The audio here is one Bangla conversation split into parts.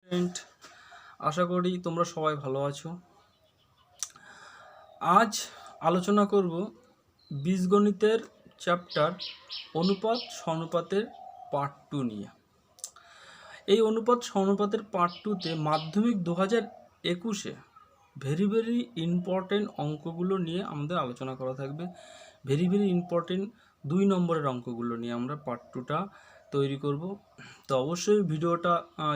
স্টুডেন্ট, আশা করি তোমরা সবাই ভালো আছো। আজ আলোচনা করব বীজগণিতের চ্যাপ্টার অনুপাত সমানুপাতের পার্ট 2 নিয়ে। এই অনুপাত সমানুপাতের পার্ট 2তে মাধ্যমিক 2021-এ ভেরি ইম্পর্টেন্ট অঙ্কগুলো নিয়ে আমাদের আলোচনা করা থাকবে। ভেরি ইম্পর্টেন্ট 2 নম্বরের অঙ্কগুলো নিয়ে আমরা পার্ট 2টা তৈরি করব। তো অবশ্যই ভিডিওটা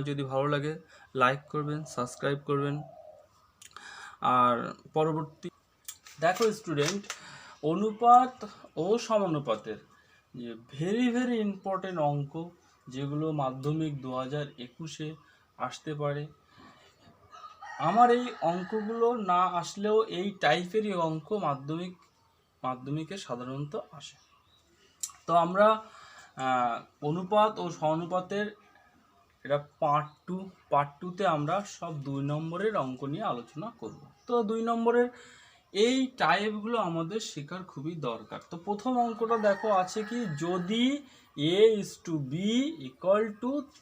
যদি ভালো লাগে লাইক করবেন, সাবস্ক্রাইব করবেন। আর পরবর্তী দেখো স্টুডেন্ট, অনুপাত ও সমানুপাতের যে ভেরি ইম্পর্টেন্ট অঙ্ক যেগুলো মাধ্যমিক 2021-এ আসতে পারে। আমার এই অঙ্কগুলো না আসলেও এই টাইপেরই অঙ্ক মাধ্যমিকে সাধারণত আসে। তো আমরা অনুপাত ও সমানুপাতের এটা পার্ট টুতে আমরা সব 2 নম্বরের অঙ্ক নিয়ে আলোচনা করব। তো 2 নম্বরের এই টাইপগুলো আমাদের শেখার খুবই দরকার। তো প্রথম অঙ্কটা দেখো আছে কি, যদি a:b =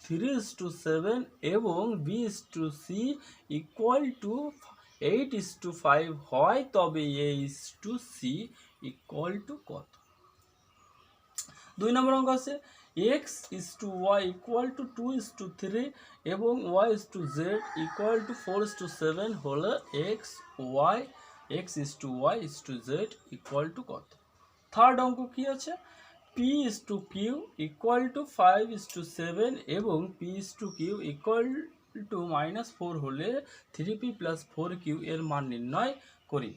3:7 এবং b:c = 8:5 হয়, তবে a:c কত? 2 নম্বর অঙ্ক আছে x:y = 2:3 এবং y:z = 4:7 হলে x:y:z কত? থার্ড অঙ্ক কি আছে, p:q = 5:7 এবং p:q = -4 হলে 3p + 4q এর মান নির্ণয় করি।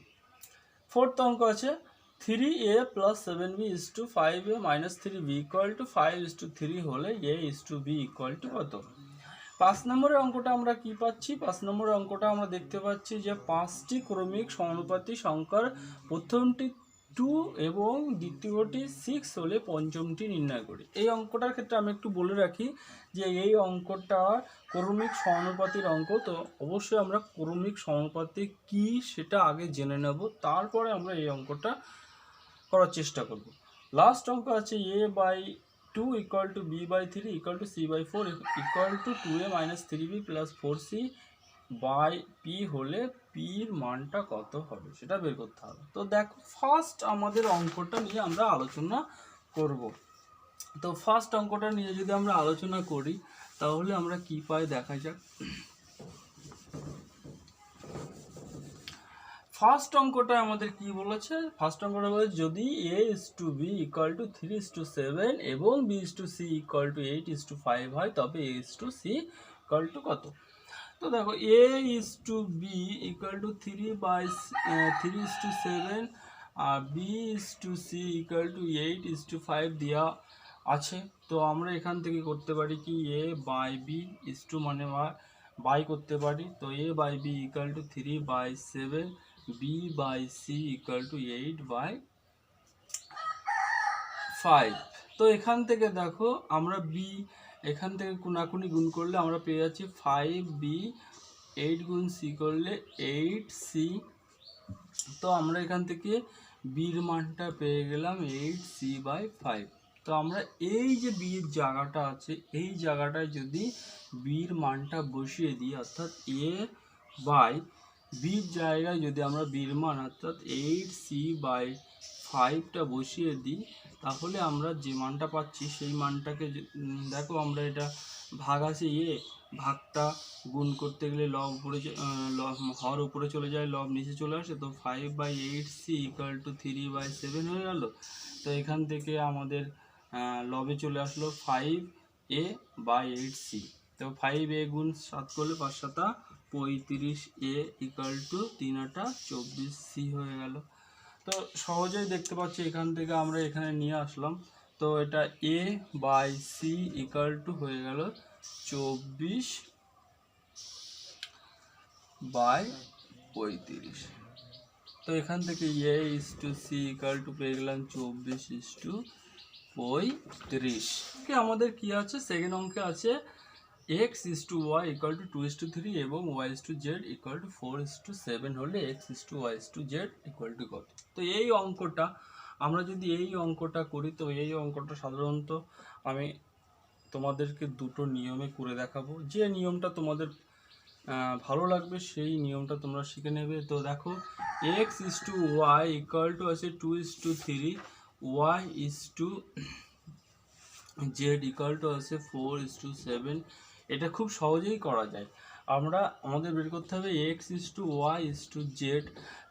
ফোর্থ অঙ্ক আছে 3a + 7b = 5a - 3b = 5:3 হলে a:b কত? 5 নম্বরের অঙ্কটা আমরা কি পাচ্ছি? 5 নম্বরের অঙ্কটা আমরা দেখতে পাচ্ছি যে 5টি ক্রমিক সমানুপাতি সংখ্যার প্রথমটি 2 এবং দ্বিতীয়টি 6 হলে পঞ্চমটি নির্ণয় করি। এই অঙ্কটার ক্ষেত্রে আমি একটু বলে রাখি যে এই অঙ্কটা ক্রমিক সমানুপাতির অঙ্ক। তো অবশ্যই আমরা ক্রমিক সমানুপাতি কি সেটা আগে জেনে নেব, তারপরে আমরা এই অঙ্কটা করার চেষ্টা করব। লাস্ট অঙ্ক আছে a/2 = b/3 = c/4 = 2a - 3b + 4c/p হলে p এর মানটা কত হবে সেটা বের করতে হবে। তো দেখো, ফার্স্ট আমাদের অঙ্কটা নিয়ে আমরা আলোচনা করব। তো ফার্স্ট অঙ্কটা নিয়ে যদি আমরা আলোচনা করি তাহলে আমরা কি পাই দেখা যাক। ফার্স্ট অঙ্কটা আমাদের কি বলেছে? ফার্স্ট অঙ্কটা বলেছে যদি a:b = 3:7 এবং b:c = 8:5 হয়, তবে a:c কত? তো দেখো, a:b = 3:7 আর b:c = 8:5 দেওয়া আছে। তো আমরা এখান থেকে করতে পারি কি, a/b মানে বাই করতে পারি। তো a/b = 3/7, b/c = 8/5। তো এখান থেকে দেখো আমরা এখান থেকে কোনাকুনি গুণ করলে আমরা পেয়ে যাচ্ছি 5b, 8 × c করলে 8c। তো আমরা এখান থেকে বির মানটা পেয়ে গেলাম 8c/5। তো আমরা এই যে বির জায়গাটা আছে এই জায়গাটায় যদি বির মানটা বসিয়ে দিই, অর্থাৎ a/bর জায়গায় যদি আমরা বির মান অর্থাৎ 8c/5টা বসিয়ে দিই, তাহলে আমরা যে মানটা পাচ্ছি সেই মানটাকে দেখো, আমরা এটা ভাগ আছে ভাগটা গুণ করতে গেলে হর উপরে চলে যায়, লব নিচে চলে আসে। তো 5/8c = 3/7 হয়ে গেল। তো এখান থেকে আমাদের লবে চলে আসলো 5a/8c। তো 5a × 7 করলে 5 × 7 35a = 3 × 8 24c হয়ে গেল। তো সহজেই দেখতে পাচ্ছি এখান থেকে আমরা এখানে নিয়ে আসলাম। তো এটা a/c = হয়ে গেল 24/35। তো এখান থেকে a:c = পেয়ে গেলাম 24:35। আমাদের কি আছে, সেকেন্ড অঙ্কে আছে x:y = 2:3 এবং y:z = 4:7 হলে x:y:z কত? তো এই অঙ্কটা আমরা যদি এই অঙ্কটা করি, তো এই অঙ্কটা সাধারণত তোমাদেরকে দুটো নিয়মে করে দেখাবো, যে নিয়মটা তোমাদের ভালো লাগবে সেই নিয়মটা তোমরা শিখে নেবে। তো দেখো x is to Y equal to আছে 2:3, y is to Z equal to আছে 4:7। এটা খুব সহজেই করা যায়। আমাদের বের করতে হবে x is to Y is to z.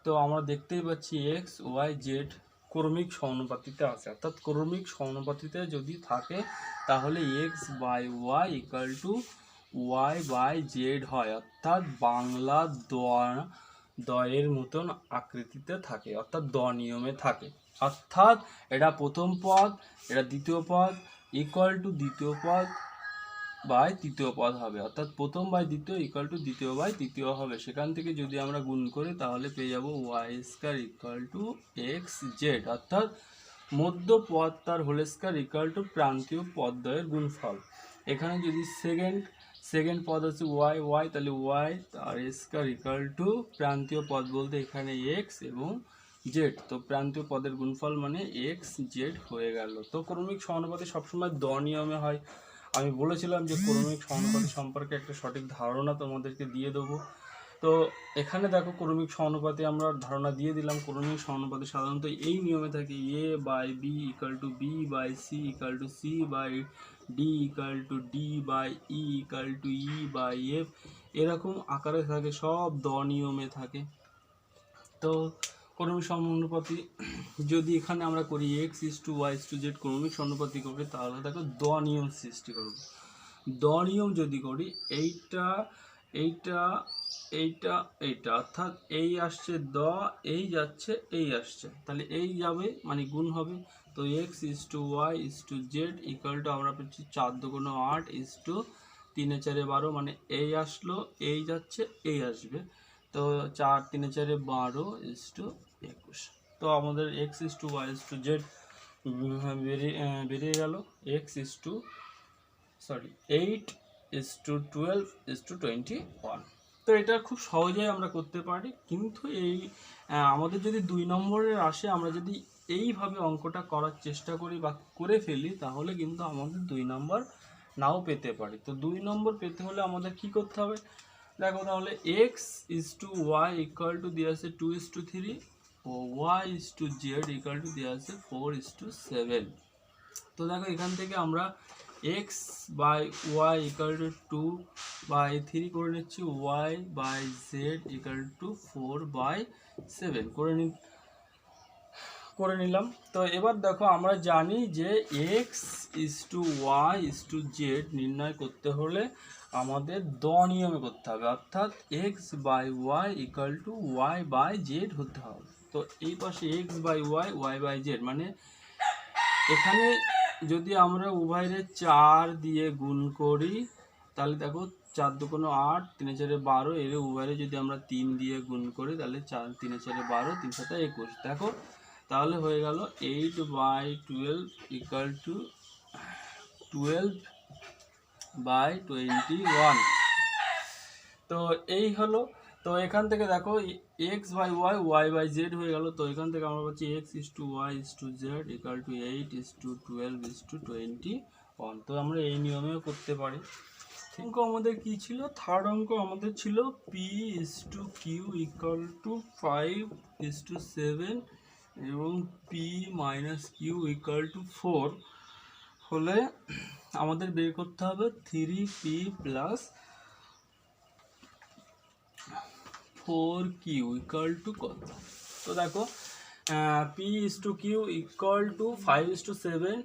তো আমরা দেখতেই পাচ্ছি এক্স ওয়াই জেড ক্রমিক সমানুপাতিতে আছে, অর্থাৎ ক্রমিক সমানুপাতিতে যদি থাকে তাহলে x by Y equal to y by z হয়, অর্থাৎ বাংলা দয়ের মতন আকৃতিতে থাকে, অর্থাৎ দ নিয়মে থাকে। অর্থাৎ এটা প্রথম পদ, এটা দ্বিতীয় পদ ইকুয়াল টু দ্বিতীয় পদ বাই তৃতীয় পদ হবে, অর্থাৎ প্রথম বাই দ্বিতীয় ইকুয়াল টু দ্বিতীয় বাই তৃতীয় হবে। সেখান থেকে যদি আমরা গুণ করি তাহলে পেয়ে যাব y square equal to x z, অর্থাৎ মধ্য পদ তার হোল স্কয়ার ইকুয়াল টু প্রান্তীয় পদদ্বয়ের গুণফল। এখানে যদি সেকেন্ড পদ আছে ওয়াই ওয়াই, তাহলে ওয়াই তার স্কয়ার ইকুয়াল টু প্রান্তীয় পদ বলতে এখানে এক্স এবং জেড, তো প্রান্তীয় পদের গুণফল মানে এক্স জেড হয়ে গেল। তো ক্রমিক সমানুপাতি সবসময় দ নিয়মে হয়। আমি বলেছিলাম যে ক্রমিক সমানুপাতি সম্পর্কে একটা সঠিক ধারণা তোমাদেরকে দিয়ে দেবো। তো এখানে দেখো ক্রমিক সমানুপাতি আমরা ধারণা দিয়ে দিলাম। ক্রমিক সমানুপাতি সাধারণত এই নিয়মে থাকে A by B equal to B by C equal to C by D equal to D by E equal to E by F, এরকম আকারে থাকে, সব দ নিয়মে থাকে। তো ক্রমিক সমানুপাতি যদি এখানে আমরা করি x is to Y is to z ক্রমিক সমানুপাতি করি, তাহলে দেখো দ নিয়ম সৃষ্টি করব। দ নিয়ম যদি করি এইটা এইটা এইটা এইটা, অর্থাৎ এই আসছে দ, এই যাচ্ছে এই আসছে, তাহলে এই যাবে মানে গুণ হবে। তো x is to Y is to Z equal to আমরা পাচ্ছি 4 দুগুণ 8 ইজ টু 3 4 12, মানে এই আসলো এই যাচ্ছে এই আসবে, তো 4 3 4 12 ইজ টু 21। তো আমাদের x is to Y is to z বেরিয়ে গেল এক্স ইজ টু 8:12:21। তো এটা খুব সহজেই আমরা করতে পারি, কিন্তু এই আমাদের যদি 2 নম্বরের আসে, আমরা যদি এইভাবে অঙ্কটা করার চেষ্টা করি বা করে ফেলি তাহলে কিন্তু আমাদের 2 নম্বর নাও পেতে পারি। তো 2 নম্বর পেতে হলে আমাদের কি করতে হবে দেখো, তাহলে X is to Y equal to দেওয়া আছে 2:3 ও Y is to Z equal to দেওয়া আছে 4:7। তো দেখো এখান থেকে আমরা X by Y equal to 2/3 করে নিচ্ছি, Y by Z equal to 4/7 করে নিলাম। তো এবার দেখো আমরা জানি যে X is to Y is to Z নির্ণয় করতে হলে আমাদের দ নিয়মে করতে হবে, অর্থাৎ X by Y equal to y by z হতে হবে। তো এই পাশে x by y y by z, মানে এখানে যদি আমরা উভয়ের 4 দিয়ে গুণ করি তাহলে দেখো 4 দুগুণ 8 3 4 12, এর উভয়ের যদি আমরা 3 দিয়ে গুণ করি তাহলে 4 3 4 12 3 7 21, দেখো তাহলে হয়ে গেল 8/12 ইকুয়াল টু 12/21। তো এই হলো। তো এখান থেকে দেখো x by y y by z হয়ে গেল। তো এখান থেকে আমরা পাচ্ছি x is to Y is to Z equal to 8:12:21। তো আমরা এই নিয়মেও করতে পারি। অঙ্ক আমাদের কি ছিল, থার্ড অঙ্ক আমাদের ছিল p is to q equal to 5:7 এবং p minus q equal to 4 হলে আমাদের বের করতে হবে 3p plus 4q equal to কত। তো দেখো p is to q equal to 5:7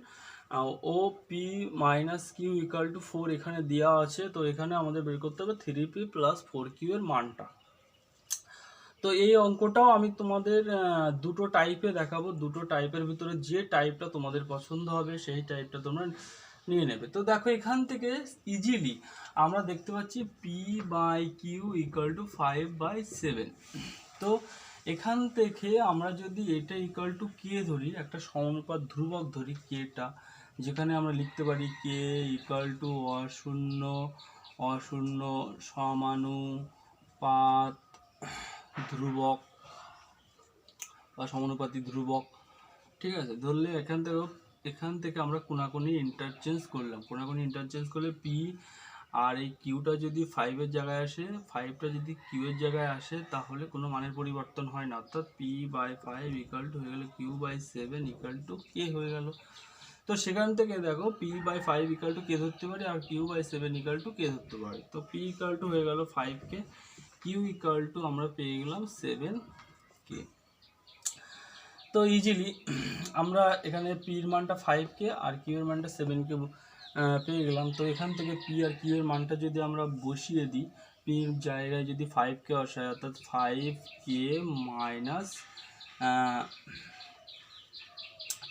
ও p minus q equal to 4 এখানে দেওয়া আছে। তো এখানে আমাদের বের করতে হবে 3p প্লাস 4q এর মানটা। তো এই অঙ্কটাও আমি তোমাদের দুটো টাইপে দেখাবো, দুটো টাইপের ভিতরে যে টাইপটা তোমাদের পছন্দ হবে সেই টাইপটা তোমরা নিয়ে নেবে। তো দেখো এখান থেকে ইজিলি আমরা দেখতে পাচ্ছি p by q equal to 5/7। তো এখান থেকে আমরা যদি এটা ইকুয়াল টু কে ধরি, একটা সমানুপাত ধ্রুবক ধরি কেটা, যেখানে আমরা লিখতে পারি কে ইকুয়াল টু অশূন্য সমানুপাত ধ্রুবক বা সমানুপাতি ধ্রুবক, ঠিক আছে। ধরলে এখান থেকে এখান থেকে আমরা কোনাকুনি ইন্টারচেঞ্জ করলাম, কোনাকুনি ইন্টারচেঞ্জ করলে পি আর এই কিউটা যদি 5-এর জায়গায় আসে, 5টা যদি কিউয়ের জায়গায় আসে তাহলে কোনো মানের পরিবর্তন হয় না, অর্থাৎ p/5 ইকুয়াল টু হয়ে গেল q/7 ইকুয়াল টু কে হয়ে গেল। তো সেখান থেকে দেখো p/5 ইকুয়াল টু কে ধরতে পারি আর q/7 ইকুয়াল টু কে ধরতে পারি। তো p ইকুয়াল টু হয়ে গেল 5k, q ইকুয়াল টু আমরা পেয়ে গেলাম 7k। তো ইজিলি আমরা এখানে p এর মানটা 5k আর q এর মানটা 7k পেয়ে গেলাম। তো এখান থেকে p আর q এর মানটা যদি আমরা বসিয়ে দিই, p এর জায়গায় যদি 5k বসাই অর্থাৎ 5k মাইনাস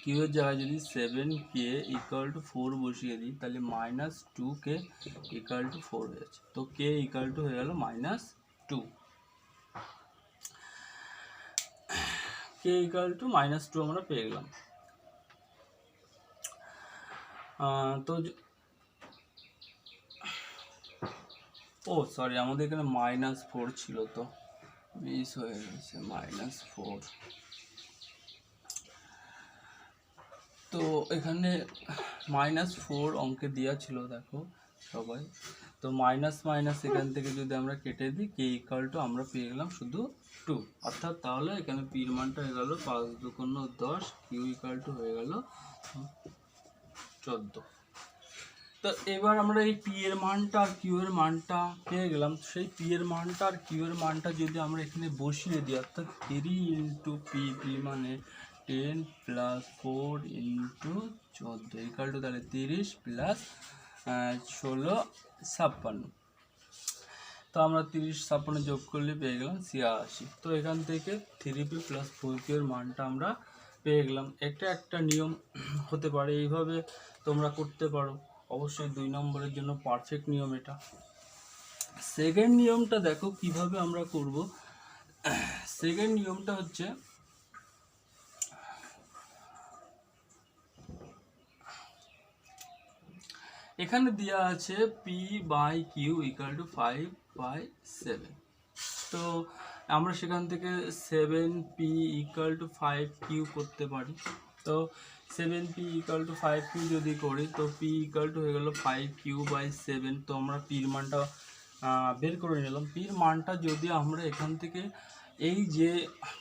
q এর জায়গায় যদি 7k ইকুয়াল টু 4 বসিয়ে দিই তাহলে -2k ইকুয়াল টু 4 হয়ে যাচ্ছে। তো k ইকুয়াল টু হয়ে গেল -2, k ইকুয়াল টু -2 আমরা পেয়ে গেলাম। তো সরি আমাদের এখানে -4 ছিল, তো মিস হয়ে গেছে -4। তো এখানে -4 অঙ্কে দেওয়া ছিল দেখো সবাই। তো মাইনাস মাইনাস এখান থেকে যদি আমরা কেটে দিই কে ইকুয়াল টু আমরা পেয়ে গেলাম শুধু 2, অর্থাৎ তাহলে এখানে পির মানটা হয়ে গেল 5 2 10, কিউ ইকুয়াল টু হয়ে গেল 14। তো এবার আমরা এই পি এর মানটা আর কিউ এর মানটা পেয়ে গেলাম। সেই পি এর মানটা আর কিউ এর মানটা যদি আমরা এখানে বসিয়ে দিই অর্থাৎ 3 ইন্টু পি মানে 10 প্লাস 4 ইন্টু 14 ইকুয়াল টু তাহলে 30 প্লাস 16 56। তো আমরা 30 56 যোগ করলে পেয়ে গেলাম 86। তো এখান থেকে 3p প্লাস 4q এর মানটা আমরা পেয়ে গেলাম। একটা নিয়ম হতে পারে, এইভাবে তোমরা করতে পারো, অবশ্যই 2 নম্বরের জন্য পারফেক্ট নিয়ম এটা। সেকেন্ড নিয়মটা দেখো কিভাবে আমরা করব। সেকেন্ড নিয়মটা হচ্ছে এখানে দেওয়া আছে p/q ইকুয়াল টু 5/7। তো আমরা সেখান থেকে 7p ইকুয়াল টু 5q করতে পারি। তো 7p ইকুয়াল টু 5q যদি করি তো p ইকুয়াল টু হয়ে গেল 5q/7। তো আমরা পির মানটা বের করে নিলাম। পির মানটা যদি আমরা এখান থেকে এই যে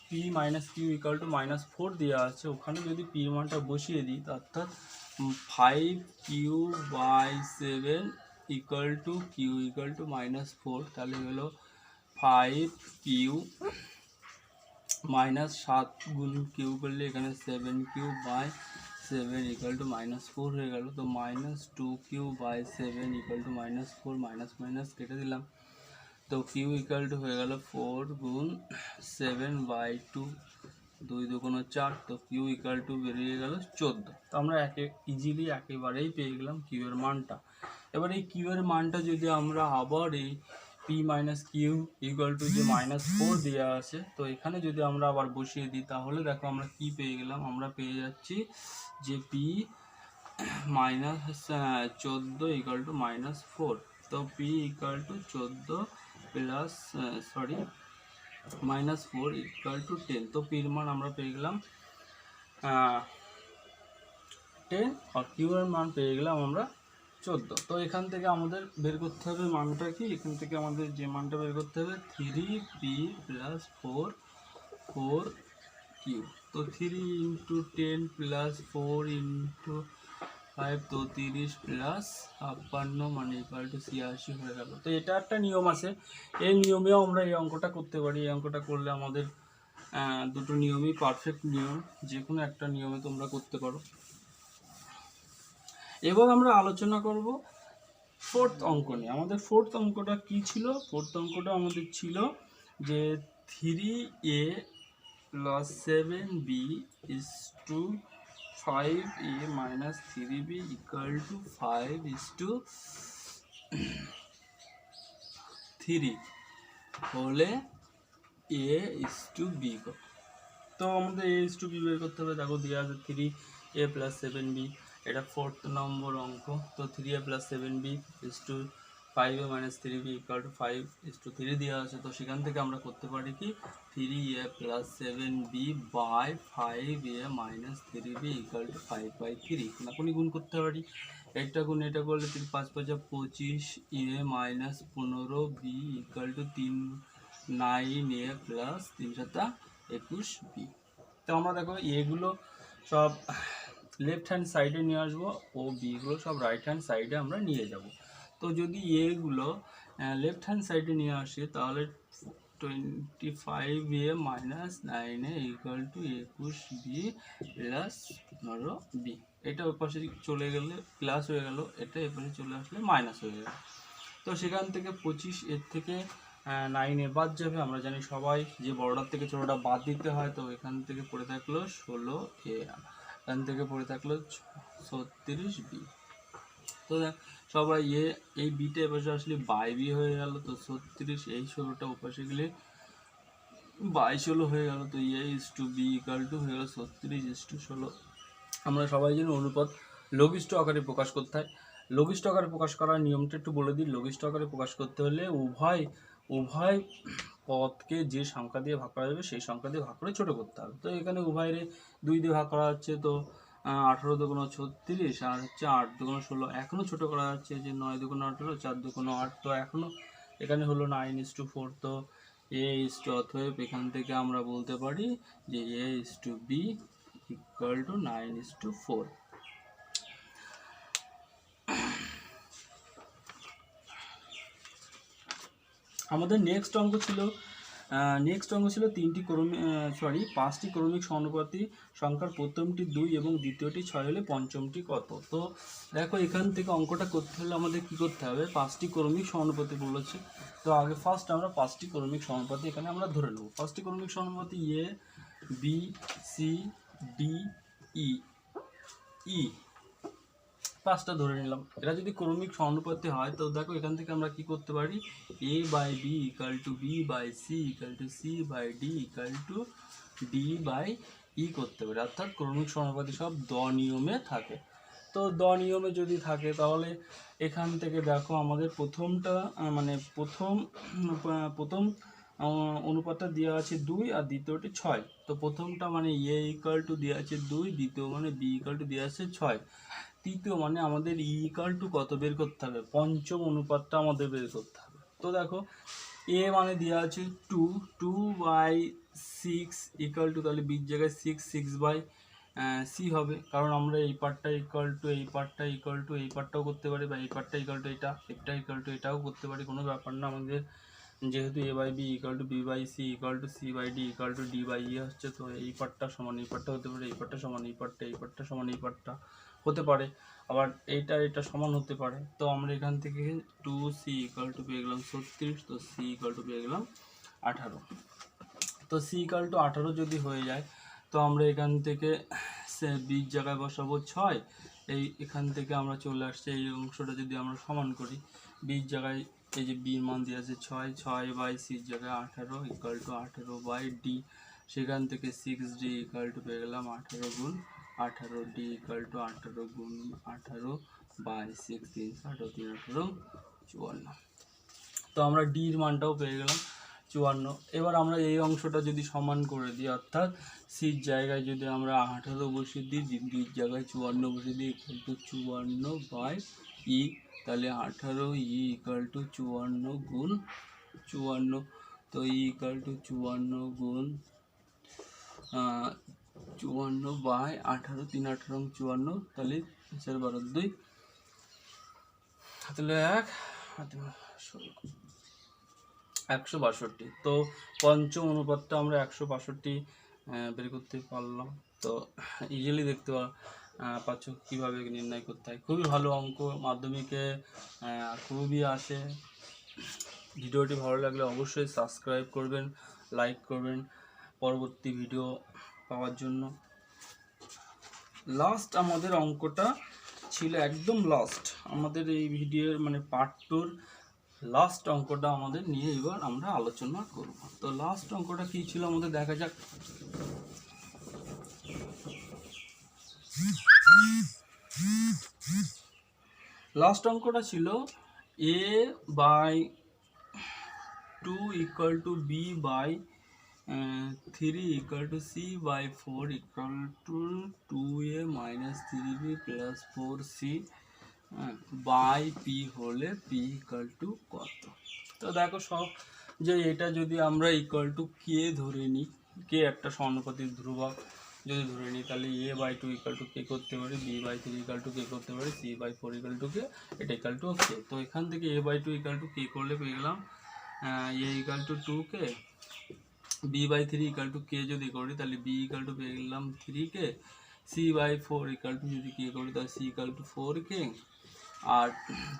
p minus q equal to -4 দেওয়া আছে ওখানে যদি পির মানটা বসিয়ে দিই অর্থাৎ 5q/7 equal to q equal to -4, তাহলে হলো 5q -7 গুণ q করলে এখানে 7q/7 ইকুয়াল টু -4 হয়ে গেল। তো -2q/7 ইকুয়াল টু -4, মাইনাস কেটে দিলাম। তো q ইকুয়াল টু হয়ে গেল 4 গুণ 7/2, 2 2 4। তো q ইকুয়াল টু বেরিয়ে গেল 14। তো আমরা ইজিলি একেবারেই পেয়ে গেলাম q এর মানটা। এবার এই q এর মানটা যদি আমরা আবার এই p minus q equal to যে -4 দেওয়া আছে তো এখানে যদি আমরা আবার বসিয়ে দিই তাহলে দেখো আমরা কি পেয়ে গেলাম, আমরা পেয়ে যাচ্ছি যে p -14 ইকুয়াল টু -4। তো p equal to 14 plus -4 equal two 10। তো পির মান আমরা পেয়ে গেলাম 10 আর কিউ এর মান পেয়ে গেলাম আমরা 14। তো এখান থেকে আমাদের বের করতে হবে মানটা কি, এখান থেকে আমাদের যে মানটা বের করতে হবে 3p প্লাস 4q। তো 3 ইন্টু 10 প্লাস 4 ইন্টু 5, তো 30 প্লাস 56 মানে ইকুয়াল টু 86 হয়ে গেল। তো এটা একটা নিয়ম আছে, এই নিয়মেও আমরা এই অঙ্কটা করতে পারি। এই অঙ্কটা করলে আমাদের দুটো নিয়মই পারফেক্ট নিয়ম, যে কোনো একটা নিয়মে তোমরা করতে পারো। এবার আমরা আলোচনা করব ফোর্থ অঙ্ক নিয়ে। আমাদের ফোর্থ অঙ্কটা কি ছিল? ফোর্থ অঙ্কটা আমাদের ছিল যে 3a plus 7b is to 5a minus 3b equal to 5:3 হলে a ইজ টু b। তো আমাদের a ইজ টু b বের করতে হবে। দেখো দেওয়া আছে 3a প্লাস 7b, এটা 4th নম্বর অঙ্ক। তো 3a plus 7b is to 5a minus 3b equal to 5:3 দেওয়া আছে, তো সেখান থেকে আমরা করতে পারি কি 3a plus 7b by 5a minus 3b equal to 5/3। এখনই গুণ করতে পারি, এটা গুণ এটা করলে 5 5 25 a minus 15b equal to 9a plus 3 7 21b। তো আমরা দেখো এগুলো সব লেফট হ্যান্ড সাইডে নিয়ে আসবো ও বিগুলো সব রাইট হ্যান্ড সাইডে আমরা নিয়ে যাব। তো যদি এগুলো লেফট হ্যান্ড সাইডে নিয়ে আসি তাহলে 25a minus 9a equal to 21b plus 15b। এটা ওই পাশে চলে গেলে প্লাস হয়ে গেল, এটা এ পাশে চলে আসলে মাইনাস হয়ে গেল। তো সেখান থেকে 25 এর থেকে 9a বাদ যাবে, আমরা জানি সবাই যে বড়টার থেকে ছোটোটা বাদ দিতে হয়। তো এখান থেকে পড়ে থাকলো 16a, এখান থেকে পড়ে থাকলো 36b। তো দেখ সবাই এই বিটা এপাশে আসলে বাই বি হয়ে গেল, তো 36 এই 16টা ওপাশে গেলে 22 হয়ে গেল। তো a/b ইকুয়াল টু হয়ে গেল 36:16। আমরা সবাই জানি অনুপাত লঘিষ্ঠ আকারে প্রকাশ করতে হয়। লঘিষ্ঠ আকারে প্রকাশ করার নিয়মটা একটু বলে দিই। লঘিষ্ঠ আকারে প্রকাশ করতে হলে উভয় পদকে যে সংখ্যা দিয়ে ভাগ করা যাবে সেই সংখ্যা দিয়ে ভাগ করে ছোট করতে হবে। তো এখানে উভয়ের 2 দিয়ে ভাগ করা হচ্ছে, তো 18 দুগুণ 36 আর হচ্ছে 8 দুগুণ 16। এখনও ছোট করা যাচ্ছে যে 9 দুগুণ 18 4 দুগুণ 8। তো এখনও এখানে হলো 9:4। তো অতএব এখান থেকে আমরা বলতে পারি যে a/b ইকুয়াল টু 9:4। আমাদের নেক্সট অঙ্ক ছিল 5টি ক্রমিক সমানুপাতি সংখ্যার প্রথমটি 2 এবং দ্বিতীয়টি 6 হলে পঞ্চমটি কত। তো দেখো এখান থেকে অঙ্কটা করতে হলে আমাদের কি করতে হবে, 5টি ক্রমিক সমানুপাতি বলেছে। তো আগে ফার্স্ট আমরা 5টি ক্রমিক সমানুপাতি এখানে আমরা ধরে নেব। 5টি ক্রমিক সমানুপাতি a b c d e 5টা ধরে নিলাম। এটা যদি ক্রমিক সমানুপাতি হয় তো দেখো এখান থেকে আমরা কি করতে পারি, a/b equal to b/c equal to c/d equal to d/e করতে পারি। অর্থাৎ ক্রমিক সমানুপাতি সব দ নিয়মে থাকে। তো দ নিয়মে যদি থাকে তাহলে এখান থেকে দেখো আমাদের প্রথমটা মানে প্রথম অনুপাতটা দেওয়া আছে 2 আর দ্বিতীয়টি 6। তো প্রথমটা মানে a ইকুয়াল টু দেওয়া আছে 2, দ্বিতীয় মানে b ইকুয়াল টু দেওয়া আছে 6, তৃতীয় মানে আমাদের ই ইকুয়াল টু কত বের করতে হবে, পঞ্চম অনুপাতটা আমাদের বের করতে হবে। তো দেখো এ মানে দেওয়া আছে 2/6 ইকুয়াল টু, তাহলে বির জায়গায় 6/6 হবে, কারণ আমরা এই পার্টটা ইকুয়াল টু এই পার্টটা ইকুয়াল টু এই পার্টটাও করতে পারি, বা এই পার্টটা ইকুয়াল টু এটা ইকুয়াল টু এটাও করতে পারি, কোনো ব্যাপার না আমাদের। যেহেতু a/b equal to b/c equal to c/d equal to d/e হচ্ছে, তো এই পার্টটা সমান এই পার্টটা হতে পারে, এই পার্টটা সমান এই পার্টটা সমান এই পার্টটা হতে পারে, আবার এটা সমান হতে পারে। তো আমরা এখান থেকে 2c ইকুয়াল টু পেয়ে গেলাম 36, তো c ইকুয়াল টু পেয়ে গেলাম 18। তো c ইকুয়াল টু 18 যদি হয়ে যায় তো আমরা এখান থেকে বির জায়গায় বসাবো 6, এখান থেকে আমরা চলে আসছে এই অংশটা যদি আমরা সমান করি, বির জায়গায় এই যে বির মান দিয়ে আছে 6/c জায়গায় 18 ইকুয়াল টু 18/d, সেখান থেকে 6d ইকুয়াল টু পেয়ে গেলাম 18 গুণ 18d ইকুয়াল টু 18 গুণ 18/6 3 18 3 18 54। তো আমরা ডির মানটাও পেয়ে গেলাম 54। এবার আমরা এই অংশটা যদি সমান করে দিই, অর্থাৎ সির জায়গায় যদি আমরা 18 বসিয়ে দিই, ডির জায়গায় 54 বসিয়ে দিই ইকুয়াল টু 54/e, তাহলে 18e ইকুয়াল টু 54 গুণ 54। তো e ইকুয়াল টু 54 গুণ 54/18 3 18 54, তাহলে 4 12 2, তাহলে 162। তো পঞ্চম অনুপাতটা আমরা 162 বের করতে পারলাম। তো ইজিলি দেখতে পাচ্ছ কীভাবে নির্ণয় করতে হয়। খুবই ভালো অঙ্ক, মাধ্যমিকে খুবই আসে। ভিডিওটি ভালো লাগলে অবশ্যই সাবস্ক্রাইব করবেন, লাইক করবেন পরবর্তী ভিডিও পাওয়ার জন্য। লাস্ট আমাদের অঙ্কটা ছিল একদম লাস্ট আমাদের এই ভিডিওর মানে পার্ট 2-র লাস্ট অঙ্কটা আমাদের নিয়ে এবার আমরা আলোচনা করব। তো লাস্ট অঙ্কটা কি ছিল আমাদের দেখা যাক। লাস্ট অঙ্কটা ছিল a by 2 equal to B by 3 equal to C by 4 equal to 2a minus 3b plus 4c by p হলে পি ইকুয়াল টু কত। তো দেখো সব যে এটা যদি আমরা ইকুয়াল টু কে ধরে নিই, কে একটা সমানুপাতিক ধ্রুবক যদি ধরে নিই, তাহলে A by 2 equal to K করতে পারি, B by 3 equal to K করতে পারি, C by 4 equal to K, এটা ইকুয়াল টু কে। তো এখান থেকে A by 2 equal to K করলে পেয়ে গেলাম A equal to 2 K, B by 3 equal to K যদি করি তাহলে বি ইকুয়াল টু পেয়ে গেলাম 3 K, C by 4 equal to যদি কে করি তাহলে সি ইকুয়াল টু 4 কে, আর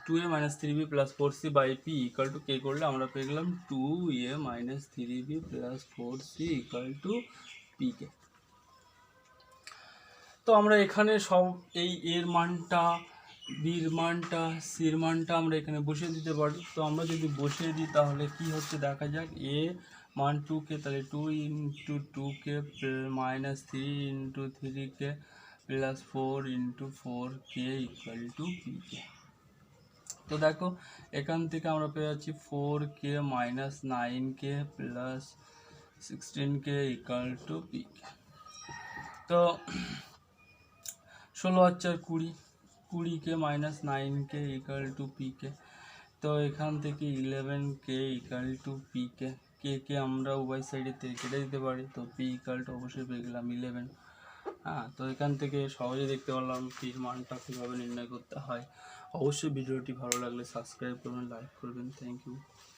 2a minus 3b plus 4c by P equal to K করলে আমরা পেয়ে গেলাম 2a minus 3b plus 4c equal to P K. তো আমরা এখানে সব এই এর মানটা, বির মানটা, সির মানটা আমরা এখানে বসিয়ে দিতে পারি। তো আমরা যদি বসিয়ে দিই তাহলে কি হচ্ছে দেখা যাক, এ মান 2 কে, তাহলে 2 into 2 K minus 3 into 3 K plus 4 into 4 K equal to P K. তো দেখো এখান থেকে আমরা পেয়ে যাচ্ছি 4 K minus 9 K plus 16 K equal to P K. তো 16 আর 20, 20 K minus 9 K equal to P K. তো এখান থেকে 11 K equal to P K, K K আমরা উভয় সাইডে থেকে কেটে দিতে পারি, তো পি ইকুয়াল টু অবশ্যই পেয়ে গেলাম 11। হ্যাঁ, তো এখান থেকে সহজে দেখতে পারলাম পির মানটা কীভাবে নির্ণয় করতে হয়। অবশ্যই ভিডিওটি ভালো লাগলে সাবস্ক্রাইব করবেন, লাইক করবেন। Thank you.